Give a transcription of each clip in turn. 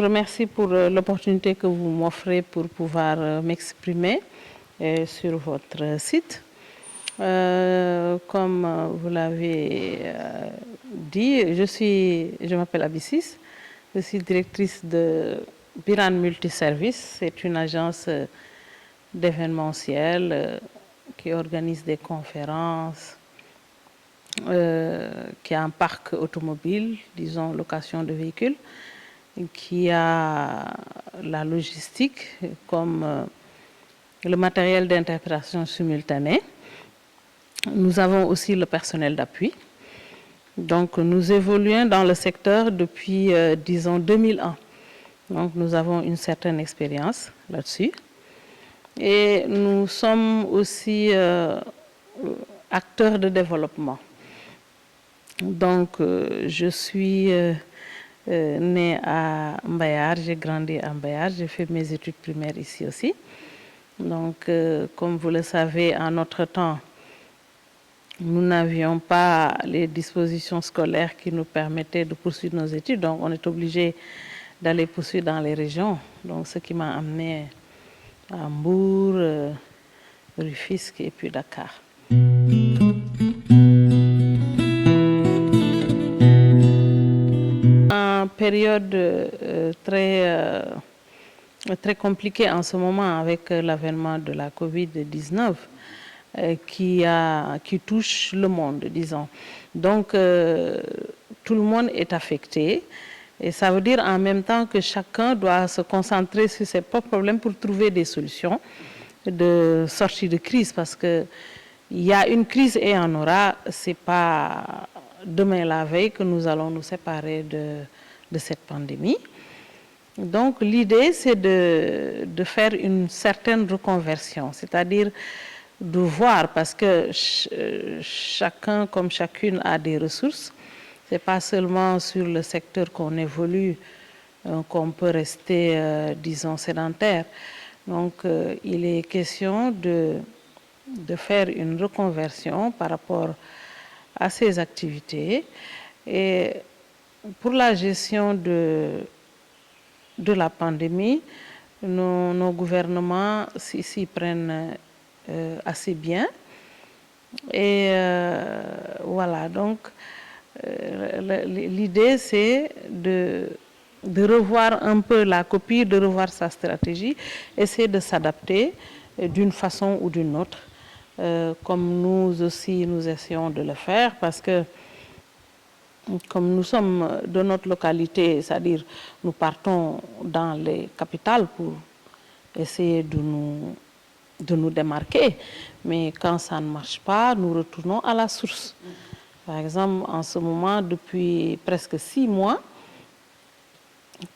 vous remercie pour l'opportunité que vous m'offrez pour pouvoir m'exprimer sur votre site. Comme vous l'avez dit, je m'appelle Abyssis, je suis directrice de Biran Multiservice. C'est une agence d'événementiel qui organise des conférences, qui a un parc automobile, disons location de véhicules, qui a la logistique comme le matériel d'interprétation simultanée. Nous avons aussi le personnel d'appui. Donc nous évoluons dans le secteur depuis, disons, 2001. Donc nous avons une certaine expérience là-dessus. Et nous sommes aussi acteurs de développement. Donc je suis née à Mbayar, j'ai grandi à Mbayar, j'ai fait mes études primaires ici aussi. Donc comme vous le savez, en notre temps, nous n'avions pas les dispositions scolaires qui nous permettaient de poursuivre nos études, donc on est obligé d'aller poursuivre dans les régions. Donc ce qui m'a amené à Mbour, Rufisque et puis Dakar. En période très compliquée en ce moment avec l'avènement de la Covid-19, qui touche le monde, disons. Donc, tout le monde est affecté. Et ça veut dire en même temps que chacun doit se concentrer sur ses propres problèmes pour trouver des solutions de sortie de crise. Parce qu'il y a une crise et il y en aura. Ce n'est pas demain la veille que nous allons nous séparer de cette pandémie. Donc, l'idée, c'est de faire une certaine reconversion, c'est-à-dire de voir, parce que chacun comme chacune a des ressources. Ce n'est pas seulement sur le secteur qu'on évolue, qu'on peut rester, disons, sédentaire. Donc, il est question de faire une reconversion par rapport à ces activités. Et pour la gestion de la pandémie, nos gouvernements s'y prennent assez bien. Et voilà, donc l'idée c'est de revoir un peu la copie, de revoir sa stratégie, essayer de s'adapter d'une façon ou d'une autre, comme nous aussi nous essayons de le faire, parce que comme nous sommes de notre localité, c'est-à-dire nous partons dans les capitales pour essayer de nous démarquer, mais quand ça ne marche pas, nous retournons à la source. Par exemple, en ce moment, depuis presque 6 mois,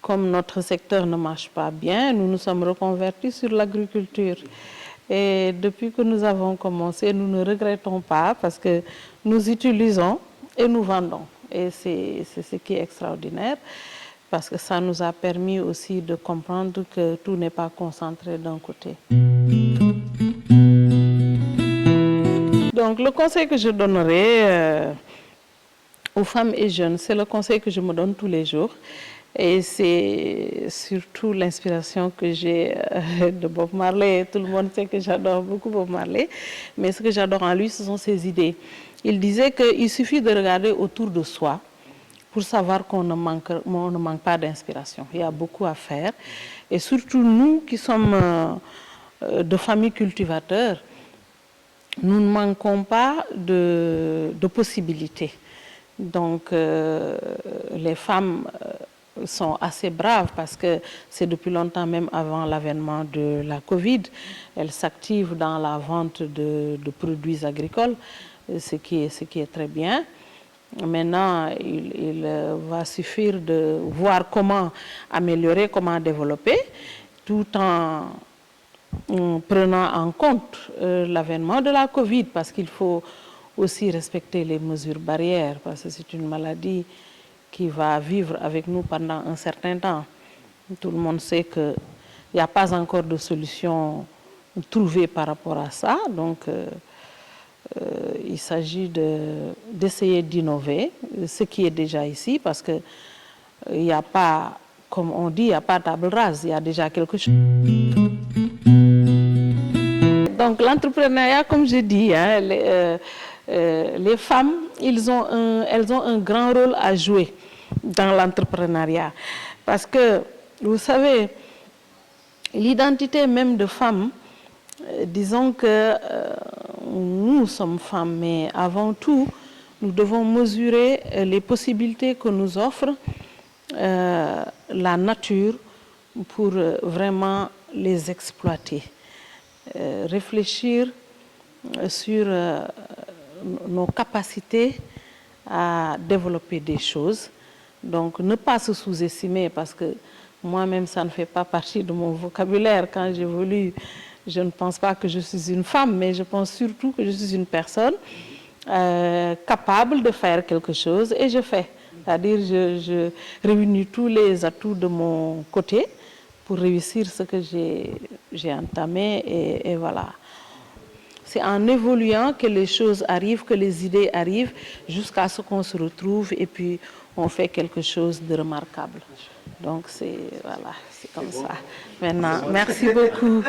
comme notre secteur ne marche pas bien, nous nous sommes reconvertis sur l'agriculture. Et depuis que nous avons commencé, nous ne regrettons pas parce que nous utilisons et nous vendons. Et c'est ce qui est extraordinaire, parce que ça nous a permis aussi de comprendre que tout n'est pas concentré d'un côté. Donc le conseil que je donnerai aux femmes et jeunes, c'est le conseil que je me donne tous les jours. Et c'est surtout l'inspiration que j'ai de Bob Marley. Tout le monde sait que j'adore beaucoup Bob Marley. Mais ce que j'adore en lui, ce sont ses idées. Il disait qu'il suffit de regarder autour de soi pour savoir qu'on ne manque pas d'inspiration. Il y a beaucoup à faire. Et surtout nous qui sommes de familles cultivateurs, nous ne manquons pas de possibilités. Donc les femmes sont assez braves parce que c'est depuis longtemps, même avant l'avènement de la Covid, elles s'activent dans la vente de produits agricoles, ce qui est très bien. Maintenant, il va suffire de voir comment améliorer, comment développer, tout en prenant en compte l'avènement de la Covid, parce qu'il faut aussi respecter les mesures barrières, parce que c'est une maladie qui va vivre avec nous pendant un certain temps. Tout le monde sait qu'il n'y a pas encore de solution trouvée par rapport à ça, donc il s'agit d'essayer d'innover ce qui est déjà ici, parce qu'il n'y a pas comme on dit, il n'y a pas table rase, il y a déjà quelque chose. Donc l'entrepreneuriat, comme je dis, hein, les femmes, elles ont un grand rôle à jouer dans l'entrepreneuriat. Parce que, vous savez, l'identité même de femme, disons que nous sommes femmes, mais avant tout, nous devons mesurer les possibilités que nous offre la nature pour vraiment les exploiter. Réfléchir sur nos capacités à développer des choses. Donc, ne pas se sous-estimer parce que moi-même, ça ne fait pas partie de mon vocabulaire. Quand j'évolue, je ne pense pas que je suis une femme, mais je pense surtout que je suis une personne capable de faire quelque chose et je fais. C'est-à-dire, je réunis tous les atouts de mon côté pour réussir ce que j'ai entamé et voilà. C'est en évoluant que les choses arrivent, que les idées arrivent, jusqu'à ce qu'on se retrouve et puis on fait quelque chose de remarquable. Donc c'est voilà, c'est comme ça. Maintenant, merci beaucoup.